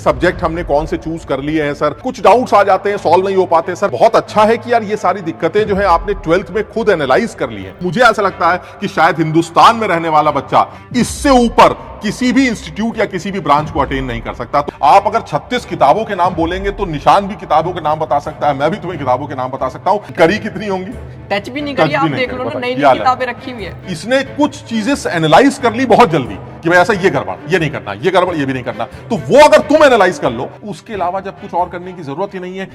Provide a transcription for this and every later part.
Subject हमने कौन से चूज कर लिए हैं सर, कुछ डाउट्स आ जाते हैं, सॉल्व नहीं हो पाते सर। बहुत अच्छा है कि यार ये सारी दिक्कतें जो है आपने 12th में खुद एनालाइज कर ली है। मुझे ऐसा लगता है कि शायद हिंदुस्तान में रहने वाला बच्चा इससे ऊपर किसी भी इंस्टीट्यूट या किसी भी ब्रांच को अटेन नहीं कर सकता। तो आप अगर 36 किताबों के नाम बोलेंगे तो निशान भी किताबों के नाम बता सकता है, मैं भी तुम्हें किताबों के नाम बता सकता हूं। करी कितनी होंगी? टच भी नहीं करी, आप देख लो ना, नई नई किताबें रखी हुई है। इसने कुछ चीजें एनालाइज कर ली बहुत जल्दी कि भाई ऐसा ये गड़बड़, ये नहीं करना, ये गड़बड़, ये भी नहीं करना। तो वो अगर तुम एनालाइज कर लो, उसके अलावा जब कुछ और करने की जरूरत ही नहीं है।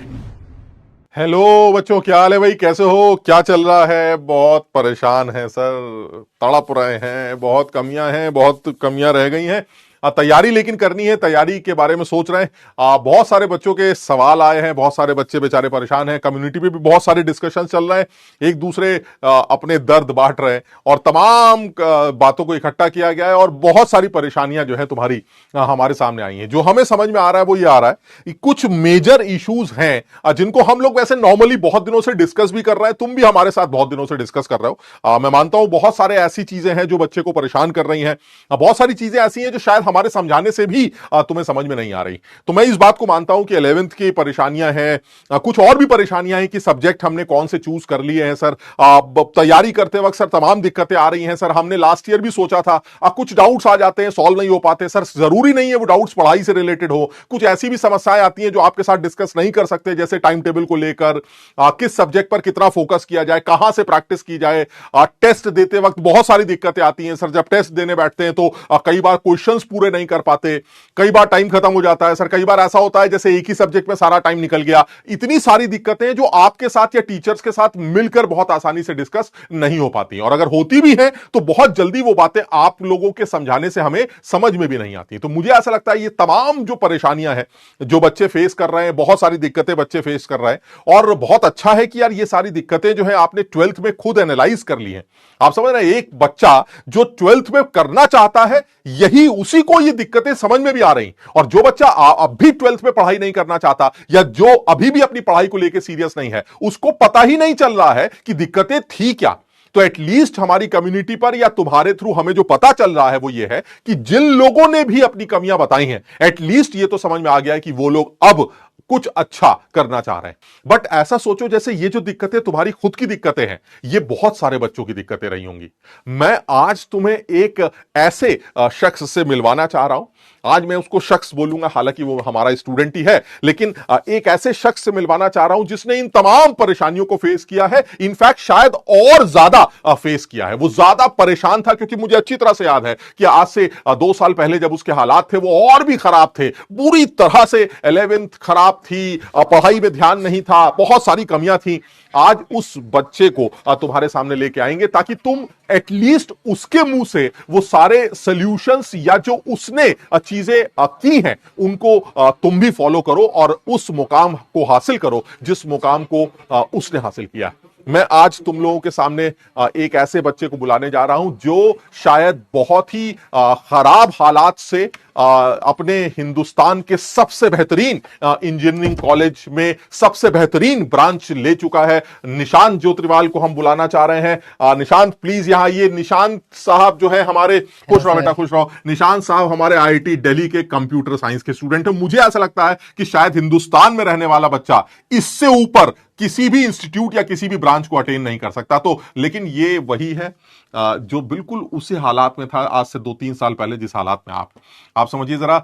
हेलो बच्चों, क्या हाल है भाई, कैसे हो, क्या चल रहा है? बहुत परेशान है सर, तड़प रहे हैं, बहुत कमियां रह गई हैं। तैयारी लेकिन करनी है, तैयारी के बारे में सोच रहे हैं। बहुत सारे बच्चों के सवाल आए हैं, बहुत सारे बच्चे बेचारे परेशान हैं, कम्युनिटी पे भी बहुत सारे डिस्कशन चल रहे हैं, एक दूसरे अपने दर्द बांट रहे हैं और तमाम बातों को इकट्ठा किया गया है और बहुत सारी परेशानियां जो है तुम्हारी हमारे सामने आई हैं। जो हमें समझ में आ रहा है वो ये आ रहा है कि कुछ मेजर इश्यूज हैं जिनको हम लोग वैसे नॉर्मली बहुत दिनों से डिस्कस भी कर रहे हैं, तुम भी हमारे साथ बहुत दिनों से डिस्कस कर रहे हो। मैं मानता हूं बहुत सारे ऐसी चीजें हैं जो बच्चे को परेशान कर रही हैं, बहुत सारी चीजें ऐसी हैं जो शायद हमारे समझाने से भी तुम्हें समझ में नहीं आ रही। तो मैं इस बात को मानता हूं कि 11th की परेशानियां हैं, कुछ और भी परेशानियां हैं कि सब्जेक्ट हमने कौन से चूज कर लिए हैं सर, तैयारी करते वक्त सर तमाम दिक्कतें आ रही हैं सर। हमने लास्ट ईयर भी सोचा था, कुछ डाउट्स आ जाते हैं, सॉल्व नहीं हो पाते सर। जरूरी नहीं है वो डाउट्स पढ़ाई से रिलेटेड हो, कुछ ऐसी भी समस्याएं आती हैं जो आपके साथ डिस्कस नहीं कर सकते, जैसे टाइम टेबल को लेकर, किस सब्जेक्ट पर कितना फोकस किया जाए, कहां से प्रैक्टिस की जाए। टेस्ट देते वक्त बहुत सारी दिक्कतें आती हैं सर, जब टेस्ट देने बैठते हैं तो कई बार क्वेश्चंस पूरे नहीं कर पाते, कई बार टाइम खत्म हो जाता है सर, कई बार ऐसा होता है जैसे एक ही सब्जेक्ट में सारा टाइम निकल गया। इतनी सारी दिक्कतें जो आपके साथ या टीचर्स के साथ मिलकर बहुत आसानी से डिस्कस नहीं हो पाती, और अगर होती भी हैं तो बहुत जल्दी वो बातें आप लोगों के समझाने से हमें समझ में भी नहीं आती। तो मुझे ऐसा लगता है ये तमाम जो परेशानियां हैं जो बच्चे फेस कर रहे हैं, बहुत सारी दिक्कतें बच्चे फेस कर रहे हैं, और बहुत अच्छा है कि यार ये सारी दिक्कतें जो है आपने 12th में खुद एनालाइज कर ली हैं। आप समझ रहे हैं, एक बच्चा जो 12th में करना चाहता है यही उसी को ये दिक्कतें समझ में भी आ रही, और जो बच्चा अब भी 12th में पढ़ाई नहीं करना चाहता या जो अभी भी अपनी पढ़ाई को लेकर सीरियस नहीं है, उसको पता ही नहीं चल रहा है कि दिक्कतें थी क्या। तो एटलीस्ट हमारी कम्युनिटी पर या तुम्हारे थ्रू हमें जो पता चल रहा है वो ये है कि जिन लोगों ने भी अपनी कमियां बताई हैं, एटलीस्ट ये तो समझ में आ गया है कि वो लोग अब कुछ अच्छा करना चाह रहे हैं। बट ऐसा सोचो जैसे ये जो दिक्कतें तुम्हारी खुद की दिक्कतें हैं, ये बहुत सारे बच्चों की दिक्कतें रही होंगी। मैं आज तुम्हें एक ऐसे शख्स से मिलवाना चाह रहा हूं। आज मैं उसको शख्स बोलूंगा, हालांकि वो हमारा स्टूडेंट ही है, लेकिन एक ऐसे शख्स से मिलवाना चाह रहा हूं जिसने इन तमाम परेशानियों को फेस किया है, इनफैक्ट शायद और ज्यादा फेस किया है। वो ज्यादा परेशान था, क्योंकि मुझे अच्छी तरह से याद है कि आज से 2 साल पहले जब उसके हालात थे वो और भी खराब थे, बुरी तरह से 11th खराब थी, पढ़ाई में ध्यान नहीं था, बहुत सारी कमियां थी। आज उस बच्चे को तुम्हारे सामने लेके आएंगे ताकि तुम एटलीस्ट उसके मुंह से वो सारे सॉल्यूशंस या जो उसने चीजें की हैं उनको तुम भी फॉलो करो और उस मुकाम को हासिल करो जिस मुकाम को उसने हासिल किया। मैं आज तुम लोगों के सामने एक ऐसे बच्चे को बुलाने जा रहा हूं जो शायद बहुत ही खराब हालात से अपने हिंदुस्तान के सबसे बेहतरीन इंजीनियरिंग कॉलेज में सबसे बेहतरीन ब्रांच ले चुका है। निशांत ज्योतिर्वाल को हम बुलाना चाह रहे हैं। निशांत प्लीज यहां आइए। निशांत साहब जो है हमारे, खुश रहो बेटा, खुश रहो। निशांत साहब हमारे आईआईटी दिल्ली के कंप्यूटर साइंस के स्टूडेंट है। मुझे ऐसा लगता है कि शायद हिंदुस्तान में रहने वाला बच्चा इससे ऊपर किसी भी इंस्टीट्यूट या किसी भी ब्रांच को अटेन नहीं कर सकता। तो लेकिन ये वही है जो बिल्कुल उसी हालात में था आज से 2-3 साल पहले, जिस हालात में आप समझिए जरा।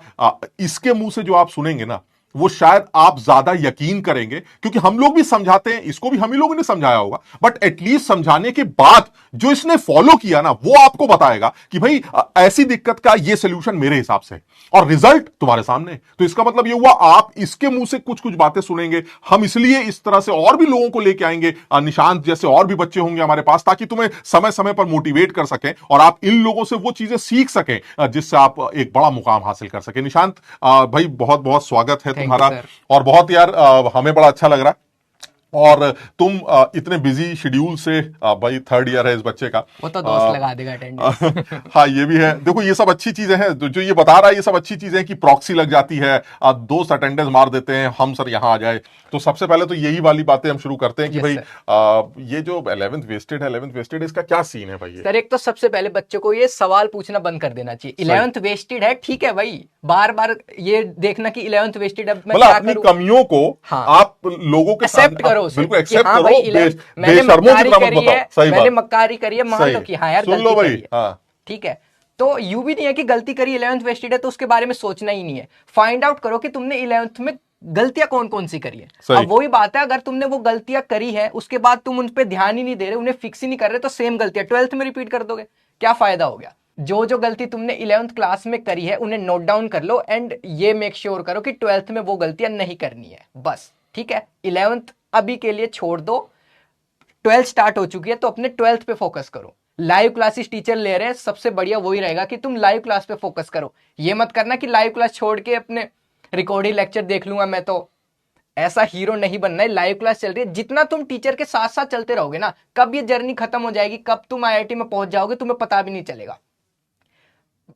इसके मुंह से जो आप सुनेंगे ना वो शायद आप ज्यादा यकीन करेंगे, क्योंकि हम लोग भी समझाते हैं, इसको भी हम ही लोगों ने समझाया होगा, बट एटलीस्ट समझाने के बाद जो इसने फॉलो किया ना वो आपको बताएगा कि भाई ऐसी दिक्कत का ये सोल्यूशन मेरे हिसाब से, और रिजल्ट तुम्हारे सामने। तो इसका मतलब ये हुआ आप इसके मुंह से कुछ कुछ बातें सुनेंगे। हम इसलिए इस तरह से और भी लोगों को लेके आएंगे, निशांत जैसे और भी बच्चे होंगे हमारे पास, ताकि तुम्हें समय समय पर मोटिवेट कर सकें और आप इन लोगों से वो चीजें सीख सकें जिससे आप एक बड़ा मुकाम हासिल कर सकें। निशांत भाई बहुत बहुत स्वागत है तुम्हारा, और बहुत यार हमें बड़ा अच्छा लग रहा है। और तुम इतने बिजी शेड्यूल से भाई थर्ड ईयर है इस बच्चे का, वो तो दोस्त लगा देगा अटेंडेंस। हाँ ये भी है। देखो ये सब अच्छी चीजें हैं, जो ये बता रहा है ये सब अच्छी चीजें हैं कि प्रॉक्सी लग जाती है, दोस्त अटेंडेंस मार देते हैं, हम सर यहाँ आ जाए। तो सबसे पहले तो यही वाली बातें हम शुरू करते हैं कि भाई ये जो 11th वेस्टेड है, 11th वेस्टेड इसका क्या सीन है भाई? सर एक तो सबसे पहले बच्चों को ये सवाल पूछना बंद कर देना चाहिए। 11th वेस्टेड है ठीक है भाई, बार बार ये देखना कि 11th वेस्टेड, अब मैं क्या अपनी करूं? कमियों को हाँ, आप लोगों के एक्सेप्ट करो उसे, बिल्कुल एक्सेप्ट हाँ करो, मैंने मक्कारी करी है, सही मैंने बात, मक्कारी करी है, मान लो कि हाँ यार सुन लो गलती भाई, करी है, ठीक है। तो यू भी नहीं है कि गलती करी 11th वेस्टेड है तो उसके बारे में सोचना ही नहीं है। फाइंड आउट करो कि तुमने 11th में गलतियां कौन कौन सी करी है। अब वही बात है, अगर तुमने वो गलतियां करी है उसके बाद तुम उन पे ध्यान ही नहीं दे रहे, उन्हें फिक्स ही नहीं कर रहे, तो सेम गलतियां 12th में रिपीट कर दोगे, क्या फायदा हो गया? जो जो गलती तुमने 11th क्लास में करी है उन्हें नोट डाउन कर लो एंड ये मेक श्योर करो कि 12th में वो गलतियां नहीं करनी है, बस ठीक है। 11th अभी के लिए छोड़ दो, 12th स्टार्ट हो चुकी है तो अपने 12th पे फोकस करो। लाइव क्लासेस टीचर ले रहे हैं, सबसे बढ़िया वही रहेगा कि तुम लाइव क्लास पे फोकस करो। ये मत करना कि लाइव क्लास छोड़ के अपने रिकॉर्डिंग लेक्चर देख लूंगा मैं, तो ऐसा हीरो नहीं बनना है। लाइव क्लास चल रही है, जितना तुम टीचर के साथ साथ चलते रहोगे ना, कब ये जर्नी खत्म हो जाएगी, कब तुम आईआईटी में पहुंच जाओगे तुम्हें पता भी नहीं चलेगा।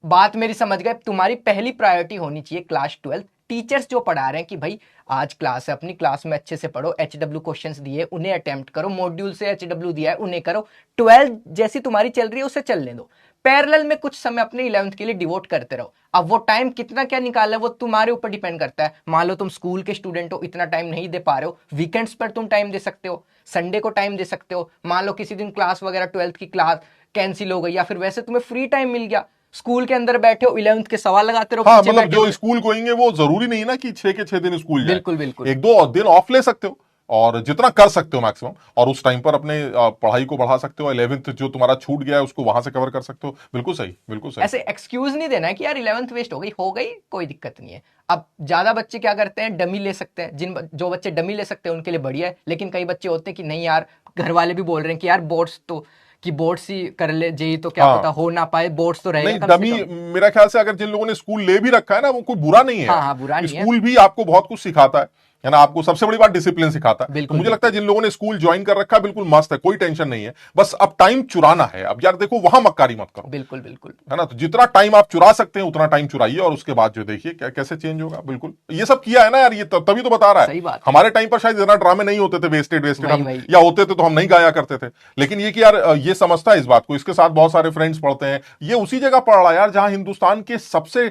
बात मेरी समझ गए? तुम्हारी पहली प्रायोरिटी होनी चाहिए क्लास 12। टीचर्स जो पढ़ा रहे हैं कि भाई आज क्लास है, अपनी क्लास में अच्छे से पढ़ो, एचडब्ल्यू क्वेश्चंस दिए उन्हें अटेम्प्ट करो, मॉड्यूल से एचडब्ल्यू दिया है उन्हें करो। 12 जैसी तुम्हारी चल रही है उसे चलने दो, पैरेलल में कुछ समय अपने 11th के लिए डिवोट करते रहो। अब वो टाइम कितना क्या निकाला है वो तुम्हारे ऊपर डिपेंड करता है। मान लो तुम स्कूल के स्टूडेंट हो, इतना टाइम नहीं दे पा रहे हो, वीकेंड्स पर तुम टाइम दे सकते हो, संडे को टाइम दे सकते हो। मान लो किसी दिन क्लास वगैरह 12th की क्लास कैंसिल हो गई या फिर वैसे तुम्हें फ्री टाइम मिल गया, स्कूल के अंदर बैठे हो 11th के सवाल लगाते रहो। हाँ मतलब जो स्कूल गोइंगे वो जरूरी नहीं ना कि 6 के 6 दिन स्कूल जाए, बिल्कुल बिल्कुल, एक दो दिन ऑफ ले सकते हो और जितना कर सकते हो मैक्सिमम, और उस टाइम पर अपने पढ़ाई को बढ़ा सकते हो। 11th जो तुम्हारा छूट गया है उसको वहां से कवर कर सकते हो। बिल्कुल सही, बिल्कुल सही। ऐसे एक्सक्यूज नहीं देना है कि यार 11th वेस्ट हो गई कोई दिक्कत नहीं है। अब ज्यादा बच्चे क्या करते हैं, डमी ले सकते हैं। जो बच्चे डमी ले सकते हैं उनके लिए बढ़िया है, लेकिन कई बच्चे होते हैं कि नहीं यार, घर वाले भी बोल रहे हैं कि यार बोर्ड्स ही कर ले, जेई तो क्या पता हो ना पाए, बोर्ड्स तो रहेगा। नहीं डमी मेरा ख्याल से अगर जिन लोगों ने स्कूल ले भी रखा है ना वो कोई बुरा नहीं है। हाँ, बुरा नहीं है। स्कूल भी आपको बहुत कुछ सिखाता है ना, आपको सबसे बड़ी बात डिसिप्लिन सिखाता है। तो मुझे लगता है जिन लोगों ने स्कूल ज्वाइन कर रखा है बिल्कुल मस्त है, कोई टेंशन नहीं है। बस अब टाइम चुराना है। अब यार देखो वहां मक्कारी मत करो, बिल्कुल बिल्कुल, है ना। तो जितना टाइम आप चुरा सकते हैं उतना टाइम चुराइए और उसके बाद जो देखिए क्या कैसे चेंज होगा। बिल्कुल ये सब किया है ना यार, ये तभी तो बता रहा है। हमारे टाइम पर शायद इतना ड्रामे नहीं होते थे वेस्टेड हम, या होते थे तो हम नहीं गाया करते थे। लेकिन ये कि यार ये समझता है इस बात को, इसके साथ बहुत सारे फ्रेंड्स पढ़ते हैं, ये उसी जगह पढ़ रहा है यार जहां हिंदुस्तान के सबसे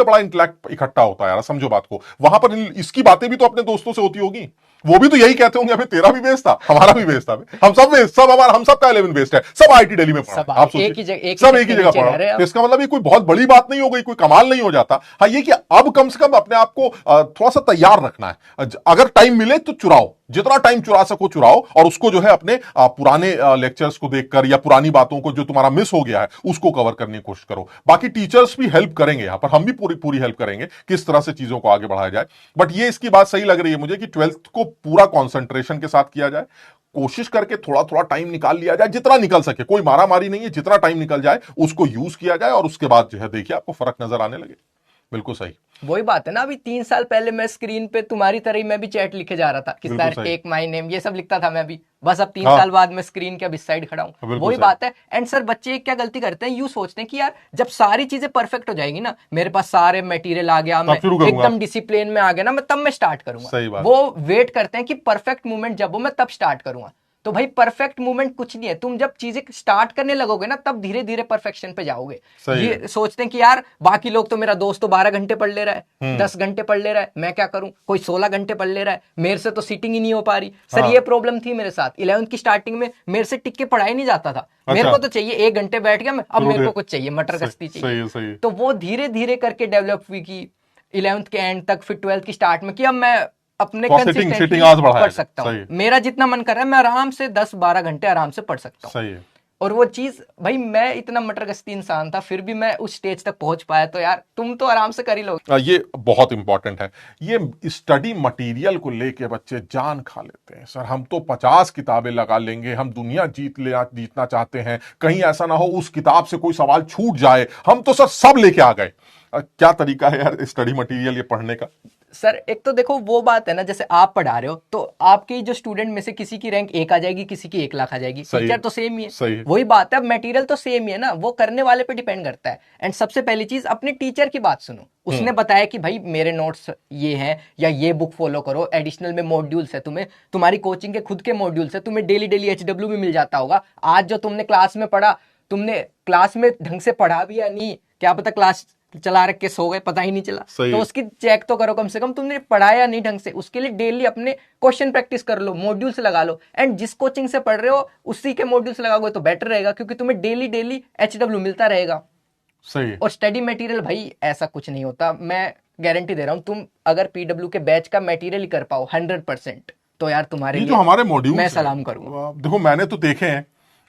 बड़ा इंटेलेक्ट इकट्ठा होता है यार, समझो बात को। वहां पर इसकी बातें भी तो अपने दोस्तों से होती होगी, वो भी तो यही कहते होंगे अबे तेरा भी बेस था, हमारा भी बेस था, हम सब का 11 बेस्ड है, सब आईटी दिल्ली में पढ़ा। आप सोचिए सब एक ही जगह पढ़ा, तो इसका मतलब ये कोई बहुत बड़ी बात नहीं हो गई, कोई कमाल नहीं हो जाता। हाँ ये कि अब कम से कम अपने आप को थोड़ा सा तैयार रखना है। अगर टाइम मिले तो चुराओ, जितना टाइम चुरा सको चुराओ, और उसको जो है अपने पुराने लेक्चर्स को देखकर या पुरानी बातों को जो तुम्हारा मिस हो गया है उसको कवर करने की कोशिश करो। बाकी टीचर्स भी हेल्प करेंगे, यहां पर हम भी पूरी हेल्प करेंगे किस तरह से चीजों को आगे बढ़ाया जाए। बट ये इसकी बात सही लग रही है मुझे कि 12th को पूरा कंसंट्रेशन के साथ किया जाए, कोशिश करके थोड़ा थोड़ा टाइम निकाल लिया जाए, जितना निकल सके। कोई मारा मारी नहीं है, जितना टाइम निकल जाए उसको यूज किया जाए और उसके बाद जो है देखिए आपको फर्क नजर आने लगे। बिल्कुल सही, वही बात है ना। अभी 3 साल पहले मैं स्क्रीन पे तुम्हारी तरह ही मैं भी चैट लिखे जा रहा था कि सर टेक माय नेम, ये सब लिखता था मैं भी। बस अब 3 साल बाद मैं स्क्रीन के अब इस साइड खड़ा हूँ, वही बात है। एंड सर बच्चे क्या गलती करते हैं, यूं सोचते हैं कि यार जब सारी चीजें परफेक्ट हो जाएगी ना, मेरे पास सारे मटेरियल आ गया, मैं एकदम डिसिप्लिन में आ गया ना, मैं तब मैं स्टार्ट करूंगा। वो वेट करते हैं कि परफेक्ट मूवमेंट जब हो मैं तब स्टार्ट करूंगा। तो भाई परफेक्ट मूवमेंट कुछ नहीं है, तुम जब चीजें स्टार्ट करने लगोगे ना तब धीरे धीरे परफेक्शन पे जाओगे। ये सोचते हैं कि यार बाकी लोग तो, मेरा दोस्त तो 12 घंटे पढ़ ले रहा है, 10 घंटे पढ़ ले रहा है, मैं क्या करूं, कोई 16 घंटे पढ़ ले रहा है, मेरे से तो सीटिंग ही नहीं हो पा रही। सर ये प्रॉब्लम थी मेरे साथ 11th की स्टार्टिंग में, मेरे से टिक के पढ़ाई नहीं जाता था। मेरे को तो चाहिए 1 घंटे बैठ गया मैं, अब मेरे को कुछ चाहिए, मटर गश्ती चाहिए। तो वो धीरे धीरे करके डेवलप हुई की 11th के एंड तक, फिर 12th की स्टार्ट में कि अब मैं अपने कंसिस्टेंटली पढ़ सकता हूँ। मेरा जितना मन कर रहा है मैं आराम से 10-12 घंटे आराम से पढ़ सकता हूँ। सही है। और वो चीज भाई, मैं इतना मटरगश्ती इंसान था फिर भी मैं उस स्टेज तक पहुंच पाया, तो यार तुम तो आराम से कर ही लोगे। ये बहुत इंपॉर्टेंट है। ये स्टडी मटेरियल को लेके बच्चे जान खा लेते हैं, सर हम तो 50 किताबें लगा लेंगे, हम दुनिया जीतना चाहते हैं, कहीं ऐसा ना हो उस किताब से कोई सवाल छूट जाए, हम तो सर सब लेके आ गए। क्या तरीका है यार स्टडी मटेरियल ये पढ़ने का? सर एक तो देखो वो बात है ना, जैसे आप पढ़ा रहे हो तो आपके जो स्टूडेंट में से किसी की रैंक 1 आ जाएगी, किसी की 1 लाख आ जाएगी, टीचर तो सेम ही है, सही है। वही बात है, अब मटेरियल तो सेम ही है ना, वो करने वाले पे डिपेंड करता है। एंड सबसे पहली चीज अपने टीचर की बात सुनो, उसने बताया कि भाई मेरे नोट्स ये हैं या ये बुक फॉलो करो, एडिशनल में मॉड्यूल्स है, तुम्हें तुम्हारी कोचिंग के खुद के मॉड्यूल्स है, तुम्हें डेली डेली HW भी मिल जाता होगा। आज जो तुमने क्लास में पढ़ा, तुमने क्लास में ढंग से पढ़ा भी या नहीं, क्या पता क्लास चला रख के सो गए, पता ही नहीं चला, तो उसकी चेक तो करो, कम से कम तुमने पढ़ाया नहीं ढंग से, उसके लिए डेली अपने क्वेश्चन प्रैक्टिस कर लो, मॉड्यूल्स लगा लो। एंड जिस कोचिंग से पढ़ रहे हो उसी के मॉड्यूल्स लगाओगे तो बेटर रहेगा, क्योंकि तुम्हें डेली डेली HW मिलता रहेगा। सही। और स्टडी मटेरियल भाई ऐसा कुछ नहीं होता, मैं गारंटी दे रहा हूं, तुम अगर PW के बैच का मटेरियल ही कर पाओ 100%, तो यार तुम्हारे लिए जो हमारे मॉड्यूल मैं सलाम करूंगा। देखो मैंने तो देखे हैं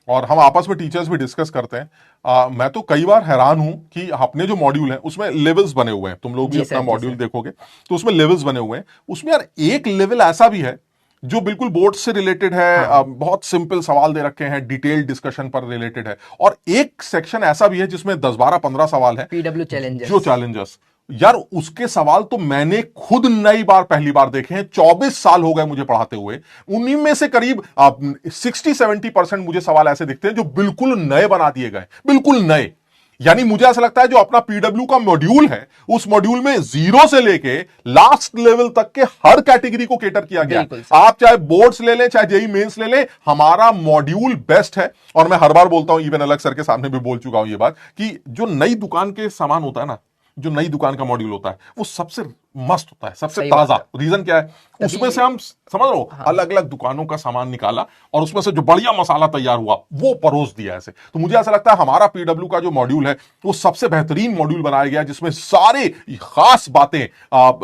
और हम आपस में टीचर्स भी डिस्कस करते हैं। मैं तो कई बार हैरान हूं कि अपने जो मॉड्यूल हैं उसमें लेवल्स बने हुए हैं, तुम लोग भी अपना मॉड्यूल देखोगे तो उसमें लेवल्स बने हुए हैं। उसमें यार एक लेवल ऐसा भी है जो बिल्कुल बोर्ड से रिलेटेड है, बहुत सिंपल सवाल दे रखे हैं, डिटेल्ड डिस्कशन पर रिलेटेड है, और एक सेक्शन ऐसा भी है जिसमें 10 12 15 सवाल है PW चैलेंजर्स, जो चैलेंजर्स। यार उसके सवाल तो मैंने खुद पहली बार देखे हैं, 24 साल हो गए मुझे पढ़ाते हुए। उन्हीं में से करीब 60-70% मुझे सवाल ऐसे दिखते हैं जो बिल्कुल नए बना दिए गए, बिल्कुल नए। यानी मुझे ऐसा लगता है जो अपना PW का मॉड्यूल है उस मॉड्यूल में 0 से लेके लास्ट लेवल तक के हर कैटेगरी को केटर किया गया। आप चाहे बोर्ड्स ले लें, चाहे जेई मेंस ले लें, हमारा मॉड्यूल बेस्ट है। और मैं हर बार बोलता हूं, इवन अलग सर के सामने भी बोल चुका हूं ये बात, कि जो नई दुकान के सामान होता है ना, जो नई दुकान का मॉड्यूल होता है वो सबसे मस्त होता है, सबसे ताजा। रीजन क्या है? उसमें से हम समझ लो अलग अलग दुकानों का सामान निकाला और उसमें से जो बढ़िया मसाला तैयार हुआ वो परोस दिया ऐसे। तो मुझे ऐसा लगता है हमारा PW का जो मॉड्यूल है वो सबसे बेहतरीन मॉड्यूल बनाया गया, जिसमें सारे खास बातें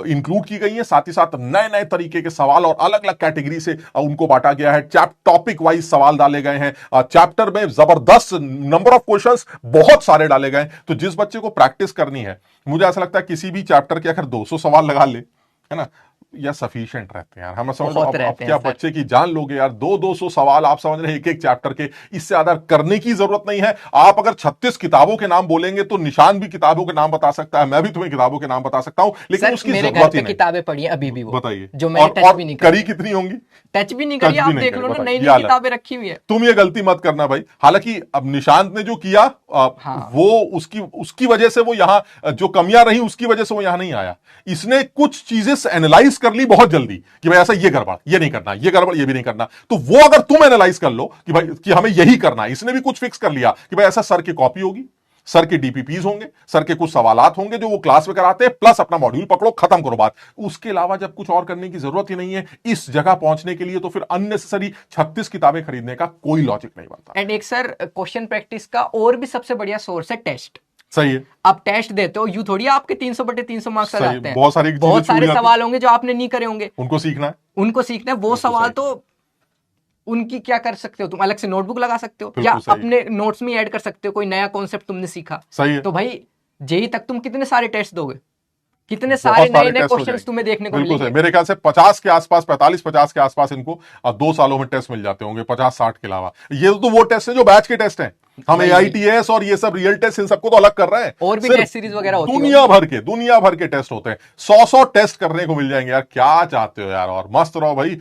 इंक्लूड की गई हैं, साथ ही साथ नए नए तरीके के सवाल और अलग अलग कैटेगरी से उनको बांटा गया है। टॉपिक वाइज सवाल डाले गए हैं, चैप्टर में जबरदस्त नंबर ऑफ क्वेश्चंस बहुत सारे डाले गए। तो जिस बच्चे को प्रैक्टिस करनी है, मुझे ऐसा लगता है किसी भी चैप्टर के अगर 200 सवाल लगा ले, है ना, या सफिशिएंट रहते हैं यार। हम समझ लो अब क्या बच्चे की जान लोगे यार, 200 सवाल आप समझ रहे हैं एक एक चैप्टर के, इससे ज्यादा करने की जरूरत नहीं है। आप अगर 36 किताबों के नाम बोलेंगे तो निशान भी किताबों के नाम बता सकता है, मैं भी तुम्हें किताबों के नाम बता सकता हूं, लेकिन उसकी जरूरत ही नहीं। किताबें पढ़ी अभी भी, वो बताइए जो मैंने टच भी नहीं करी, कितनी होंगी? टच भी नहीं करी, आप देख लो ना, नई नई किताबें रखी हुई है। तुम ये गलती मत करना भाई। हालांकि अब निशांत ने जो किया वो उसकी वजह से वो यहां जो कमियां रही उसकी वजह से वो यहां नहीं आया। इसने कुछ चीजें एनालाइज कर ली बहुत जल्दी कि भाई ऐसा ये गड़बड़, ये नहीं करना, ये गड़बड़, ये भी नहीं करना। तो वो अगर तुम एनालाइज कर लो कि भाई कि हमें यही करना है, इसने भी कुछ फिक्स कर लिया कि भाई ऐसा सर की कॉपी होगी, सर के DPPs होंगे, सर के कुछ सवालात होंगे जो वो क्लास में कराते हैं, प्लस अपना मॉड्यूल पकड़ो, खत्म करो बात। उसके अलावा जब कुछ और करने की जरूरत ही नहीं है इस जगह पहुंचने के लिए, तो फिर अननेसेसरी 36 किताबें खरीदने का कोई लॉजिक नहीं बनता। एंड एक सर क्वेश्चन प्रैक्टिस का और भी सबसे बढ़िया सोर्स है टेस्ट। सही है, आप टेस्ट देते हो, यू थोड़ी आपके 300/300 मार्क्स आ जाते हैं। बहुत सारे सवाल होंगे जो आपने नहीं करे होंगे, उनको सीखना है, वो सवाल तो उनकी क्या कर सकते हो तुम, अलग से नोटबुक लगा सकते हो या अपने नोट्स में ऐड कर सकते हो, कोई नया कॉन्सेप्ट तुमने सीखा। सही है। तो भाई जेई तक तुम कितने सारे टेस्ट दोगे, कितने सारे नए नए क्वेश्चंस तुम्हें देखने को मिलेंगे। मेरे ख्याल से 50 के आसपास, 45-50 के आसपास इनको 2 सालों में टेस्ट मिल जाते होंगे, 50-60 के अलावा। ये तो वो टेस्ट है जो बैच के टेस्ट हैं। हम AITS और ये सब रियल टेस्ट इन सबको तो अलग कर रहे हैं, और भी टेस्ट सीरीज वगैरह होती है, दुनिया भर के टेस्ट होते हैं। 100 टेस्ट करने को मिल जाएंगे यार, क्या चाहते हो यार। और मस्त रहो भाई।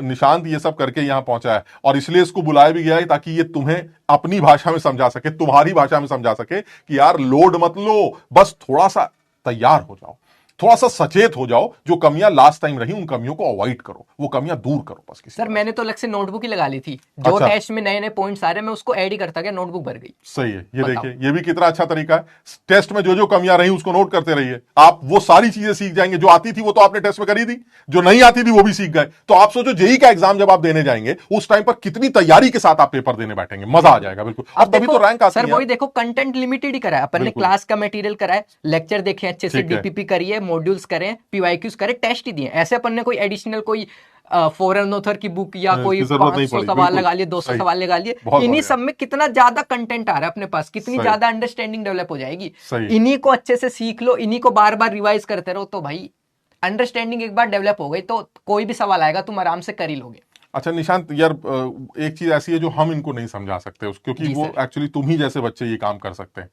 निशांत ये सब करके यहां पहुंचा है और इसलिए इसको बुलाया भी गया है ताकि ये तुम्हें अपनी भाषा में समझा सके, तुम्हारी भाषा में समझा सके कि यार लोड मत लो, बस थोड़ा सा तैयार हो जाओ, थोड़ा सा सचेत हो जाओ। जो कमियां लास्ट टाइम रही उन कमियों को अवॉइड करो, वो कमियां दूर करो बस। सर मैंने तो अलग से नोटबुक ही लगा ली थी, जो टेस्ट में नए नए पॉइंट्स आ रहे मैं उसको ऐड ही करता गया, नोटबुक भर गई। सही है। ये देखिए, ये भी कितना अच्छा तरीका है। टेस्ट में जो जो कमियां रही उसको नोट करते रहिए, आप वो सारी चीजें सीख जाएंगे। जो आती थी वो तो आपने टेस्ट में करी थी, जो नहीं आती थी वो भी सीख गए। तो आप सोचो जेई का एग्जाम जब आप देने जाएंगे उस टाइम पर कितनी तैयारी के साथ आप पेपर देने बैठेंगे, मजा आ जाएगा। बिल्कुल, अब तभी तो रैंक आती है। सर वही देखो, कंटेंट लिमिटेड ही करा है अपन ने, क्लास का मटेरियल करा है, लेक्चर देखे अच्छे से, DPP करिए, मॉड्यूल्स करें, PYQs करें, टेस्ट ही दिए। ऐसे अपन ने कोई एडिशनल कोई फॉरेन ऑथर की बुक या कोई 500 सवाल लगा लिए, 200 सवाल लगा लिए, इन्हीं सब में कितना ज्यादा कंटेंट आ रहा है अपने पास, कितनी ज्यादा अंडरस्टैंडिंग डेवलप हो जाएगी। इन्हीं को अच्छे से सीख लो, इन्हीं को बार बार रिवाइज करते रहो, तो भाई अंडरस्टैंडिंग एक बार डेवलप हो गई तो कोई भी सवाल आएगा तुम आराम से कर ही लोगे। अच्छा निशांत यार, एक चीज ऐसी है जो हम इनको नहीं समझा सकते क्योंकि वो एक्चुअली तुम ही जैसे बच्चे ये काम कर सकते हैं।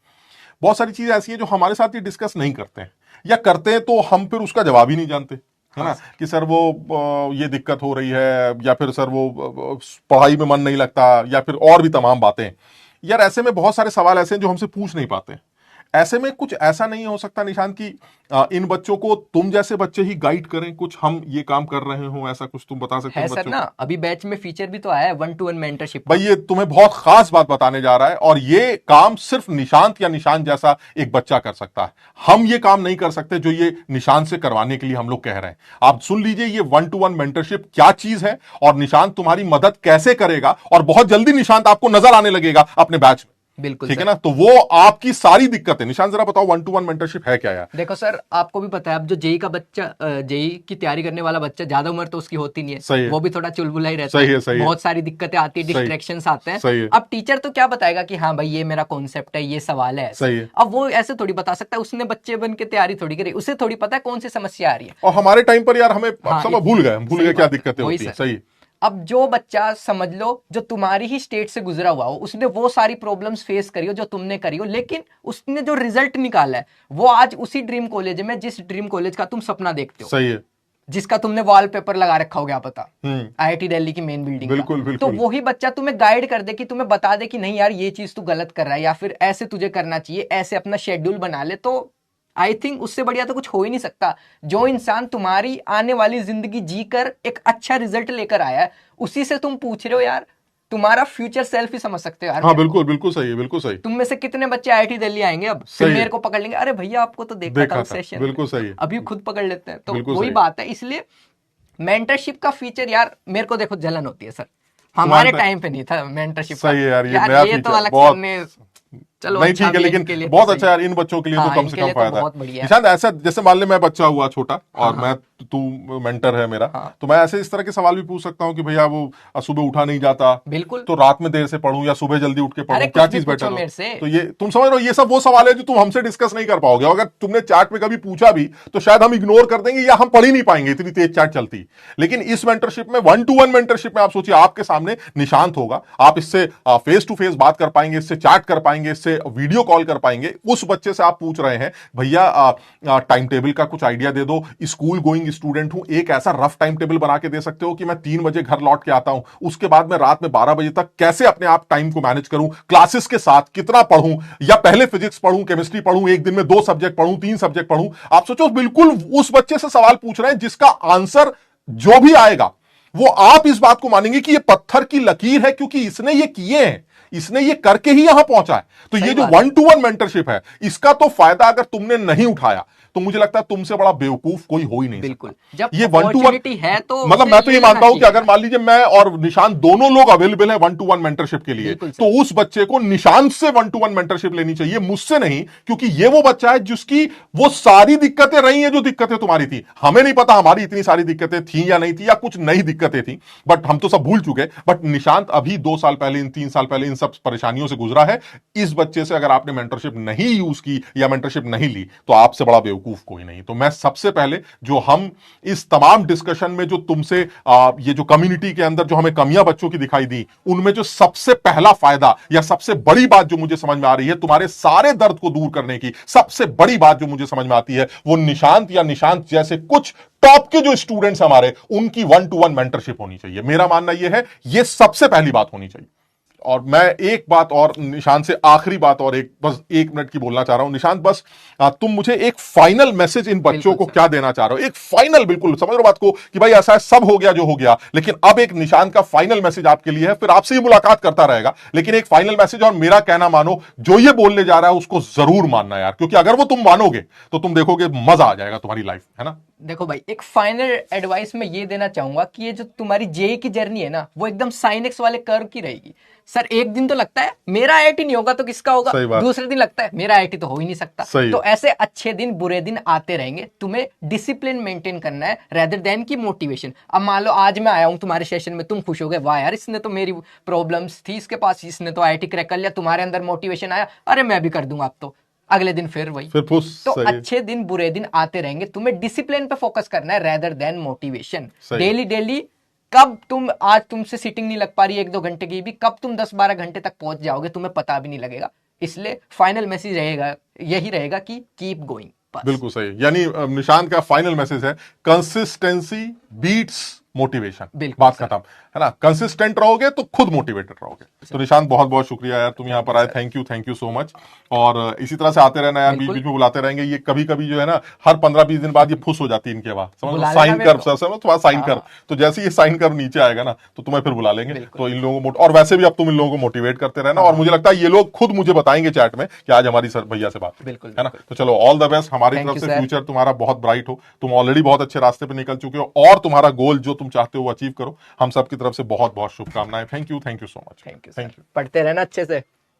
बहुत सारी चीजें ऐसी हैं जो हमारे साथ ही डिस्कस नहीं करते हैं, या करते हैं तो हम फिर उसका जवाब ही नहीं जानते, है ना, कि सर वो ये दिक्कत हो रही है, या फिर सर वो पढ़ाई में मन नहीं लगता, या फिर और भी तमाम बातें। यार ऐसे में बहुत सारे सवाल ऐसे हैं जो हमसे पूछ नहीं पाते। ऐसे में कुछ ऐसा नहीं हो सकता निशांत की इन बच्चों को तुम जैसे बच्चे ही गाइड करें, कुछ हम ये काम कर रहे हो, ऐसा कुछ तुम बता सकते है हो सर ना? अभी बैच में फीचर भी तो आया है 1-to-1 मेंटरशिप। भाई ये तुम्हें बहुत खास बात बताने जा रहा है, और ये काम सिर्फ निशांत या निशांत जैसा एक बच्चा कर सकता है। हम ये काम नहीं कर सकते जो ये निशांत से करवाने के लिए हम लोग कह रहे हैं। आप सुन लीजिए ये 1-to-1 मेंटरशिप क्या चीज है, और निशांत तुम्हारी मदद कैसे करेगा, और बहुत जल्दी निशांत आपको नजर आने लगेगा अपने बैच में। बिल्कुल ठीक है ना, तो वो आपकी सारी दिक्कतें, निशांत जरा बताओ 1-to-1 मेंटरशिप है क्या यार? देखो सर, आपको भी पता है अब जो जेई का बच्चा, जेई की तैयारी करने वाला बच्चा, ज्यादा उम्र तो उसकी होती नहीं है, सही है। वो भी थोड़ा चुलबुला ही रहता सही है, है, सही है। बहुत सारी दिक्कतें आती है, डिस्ट्रैक्शंस आते हैं। सही है। अब टीचर तो क्या बताएगा कि हाँ भाई ये मेरा कॉन्सेप्ट है, ये सवाल है, सही है। अब वो ऐसे थोड़ी बता सकता है, उसने बच्चे बन के तैयारी थोड़ी करी, उसे थोड़ी पता है कौन सी समस्या आ रही है। और हमारे टाइम पर यार हमें हाँ, सब भूल गए क्या दिक्कतें होती हैं। सही। अब जो बच्चा समझ लो जो तुम्हारी ही स्टेट से गुजरा हुआ हो, उसने वो सारी प्रॉब्लम्स फेस करी हो जो तुमने करी हो, लेकिन उसने जो रिजल्ट निकाला है वो आज उसी ड्रीम कॉलेज में, जिस ड्रीम कॉलेज का तुम सपना देखते हो, सही है, जिसका तुमने वॉलपेपर लगा रखा हो, क्या पता IIT दिल्ली की मेन बिल्डिंग का। बिल्कुल बिल्कुल। तो वही बच्चा तुम्हें गाइड कर दे, कि तुम्हें बता दे कि नहीं यार ये चीज तू गलत कर रहा है, या फिर ऐसे तुझे करना चाहिए, ऐसे अपना शेड्यूल बना ले, तो आई थिंक उससे बढ़िया तो कुछ हो ही नहीं सकता। जो इंसान तुम्हारी आने वाली जिंदगी जीकर एक अच्छा रिजल्ट लेकर आया है, उसी से तुम पूछ रहे हो यार, तुम्हारा फ्यूचर सेल्फ ही समझ सकते हो यार। हाँ बिल्कुल बिल्कुल सही है, बिल्कुल सही। तुम में से कितने बच्चे IIT दिल्ली आएंगे अब, फिर मेरे को पकड़ लेंगे, अरे भैया आपको तो देखा था सेशन, बिल्कुल सही है। अभी खुद पकड़ लेते हैं। तो वही बात है, इसलिए मेंटरशिप का फीचर यार मेरे को देखो जलन होती है सर, हमारे टाइम पे नहीं था मेंटरशिप। सही है यार, ये नया तो अलग करने, चलो नहीं ठीक है, लेकिन बहुत अच्छा यार, इन बच्चों के लिए तो कम से कम फायदा है। निशांत ऐसा, जैसे मान ले मैं बच्चा हुआ छोटा, और मैं, तू मेंटर है मेरा, तो मैं ऐसे इस तरह के सवाल भी पूछ सकता हूँ कि भैया वो सुबह उठा नहीं जाता, बिल्कुल, तो रात में देर से पढ़ूं या सुबह जल्दी उठ के पढ़ूं, क्या चीज बेटर हो? तो ये तुम समझ रहे हो, ये सब वो सवाल है जो तुम हमसे डिस्कस नहीं कर पाओगे। अगर तुमने चैट में कभी पूछा भी तो शायद हम इग्नोर कर देंगे, या हम पढ़ ही नहीं पाएंगे, इतनी तेज चैट चलती। लेकिन इस मेंटरशिप में, 1-to-1 मेंटरशिप में, आप सोचिए आपके सामने निशांत होगा, आप इससे फेस टू फेस बात कर पाएंगे, इससे चैट कर पाएंगे, इससे वीडियो कॉल कर पाएंगे। उस बच्चे से आप पूछ रहे हैं भैया टाइम टेबल का कुछ आइडिया दे दो, स्कूल गोइंग स्टूडेंट हूं, एक ऐसा रफ टाइम टेबल बना के दे सकते हो कि मैं 3 बजे घर लौट के आता हूं, उसके बाद मैं रात में 12 बजे तक कैसे अपने आप टाइम को मैनेज करूं, क्लासेस के साथ कितना पढ़ूं, या पहले फिजिक्स पढ़ूं, केमिस्ट्री पढ़ूं, एक दिन में 2 सब्जेक्ट पढ़ूं, 3 सब्जेक्ट पढ़ूं। आप सोचो, बिल्कुल उस बच्चे से सवाल पूछ रहे हैं जिसका आंसर जो भी आएगा वो आप इस बात को मानेंगे कि ये पत्थर की लकीर है, क्योंकि इसने ये किए हैं, इसने ये करके ही यहां पहुंचा है। तो ये जो 1-to-1 मेंटरशिप है, इसका तो फायदा अगर तुमने नहीं उठाया तो मुझे लगता है तुमसे बड़ा बेवकूफ कोई हो ही नहीं। बिल्कुल, जब ये 1-to-1 है तो मतलब मैं तो ये मानता हूं कि अगर मान लीजिए मैं और निशांत दोनों लोग अवेलेबल है 1-to-1 मेंटरशिप के लिए, तो उस बच्चे को निशांत से 1-to-1 मेंटरशिप लेनी चाहिए, मुझसे नहीं, क्योंकि ये वो बच्चा है जिसकी वो सारी दिक्कतें रही हैं जो दिक्कतें तुम्हारी थी। हमें नहीं पता हमारी इतनी सारी दिक्कतें थी या नहीं थी, या कुछ नई दिक्कतें थी, बट हम तो सब भूल चुके। बट निशांत अभी 2 साल पहले, इन 3 साल पहले इन सब परेशानियों से गुजरा है। इस बच्चे से अगर आपने मेंटरशिप नहीं यूज की या मेंटरशिप नहीं ली, तो आपसे बड़ा बेवकूफ कोई नहीं। तो मैं सबसे पहले, जो हम इस तमाम डिस्कशन में जो तुमसे ये जो कम्युनिटी के अंदर जो हमें कमियां बच्चों की दिखाई दी, उनमें जो सबसे पहला फायदा या सबसे बड़ी बात जो मुझे समझ में आ रही है, तुम्हारे सारे दर्द को दूर करने की सबसे बड़ी बात जो मुझे समझ में आती है, वो निशांत या निशांत जैसे कुछ टॉप के जो स्टूडेंट्स हमारे, उनकी 1-to-1 मेंटरशिप होनी चाहिए। मेरा मानना यह है, यह सबसे पहली बात होनी चाहिए। और मैं एक बात और निशांत से, आखिरी बात और बस 1 मिनट की बोलना चाह रहा हूं। निशांत, बस तुम मुझे एक फाइनल मैसेज इन बच्चों को क्या देना चाह रहे हो? एक फाइनल, बिल्कुल समझ लो बात को कि भाई ऐसा है, सब हो गया जो हो गया, लेकिन अब एक निशांत का फाइनल मैसेज आपके लिए है। फिर आपसे ही मुलाकात करता रहेगा, लेकिन एक फाइनल मैसेज, और मेरा कहना मानो, जो ये बोलने जा रहा है उसको जरूर मानना यार, क्योंकि अगर वो तुम मानोगे तो तुम देखोगे मजा आ जाएगा तुम्हारी लाइफ, है ना? देखो भाई, एक फाइनल एडवाइस मैं ये देना चाहूंगा कि ये जो तुम्हारी जेई की जर्नी है ना, वो एकदम साइनेक्स वाले कर्व की रहेगी। सर एक दिन तो लगता है मेरा IIT नहीं होगा तो किसका होगा, दूसरे दिन लगता है मेरा IIT तो हो ही नहीं सकता। तो ऐसे अच्छे दिन बुरे दिन आते रहेंगे, तुम्हें डिसिप्लिन मेंटेन करना है रेदर देन की मोटिवेशन। अब मान लो आज मैं आया हूं तुम्हारे सेशन में, तुम खुश हो गए, वाह यार इसने तो मेरी प्रॉब्लम्स थी इसके पास, इसने तो IIT क्रैक कर लिया, तुम्हारे अंदर मोटिवेशन आया, अरे मैं भी कर दूंगा अब तो। अगले दिन फिर वही, तो अच्छे दिन बुरे दिन आते रहेंगे, तुम्हें डिसिप्लिन पे फोकस करना है rather than motivation. Daily daily, कब तुम, आज तुमसे सीटिंग नहीं लग पा रही 1-2 घंटे की भी, कब तुम 10-12 घंटे तक पहुंच जाओगे तुम्हें पता भी नहीं लगेगा। इसलिए फाइनल मैसेज रहेगा, यही रहेगा कि कीप गोइंग। बिल्कुल सही, यानी निशांत का फाइनल मैसेज है कंसिस्टेंसी बीट्स मोटिवेशन, बात खत्म, है ना। कंसिस्टेंट रहोगे तो खुद मोटिवेटेड रहोगे। तो निशांत बहुत बहुत शुक्रिया यार, तुम यहाँ पर आए, थैंक यू सो मच। और इसी तरह से आते रहना यार, बीच बीच में बुलाते रहेंगे। ये कभी कभी जो है ना, हर 15-20 दिन बाद ये फुस हो जाती है इनके बाद, समझ लो, साइन कर थोड़ा साइन कर, तो जैसे ये साइन कर नीचे आएगा ना, तो तुम्हें फिर बुला लेंगे। तो इन लोगों को, और वैसे भी अब तुम इन लोगों को मोटिवेट करते रहना, और मुझे लगता है ये लोग खुद मुझे बताएंगे चैट में कि आज हमारी सर भैया से बात, बिल्कुल, है ना। तो चलो, ऑल द बेस्ट, हमारी तरफ से फ्यूचर तुम्हारा बहुत ब्राइट हो। तुम ऑलरेडी बहुत अच्छे रास्ते पे निकल चुके हो, और तुम्हारा गोल जो तुम चाहते हो वो अचीव करो। हम सब की तरफ से बहुत बहुत शुभकामनाएं। Thank you so much. Thank you. पढ़ते रहना अच्छे से।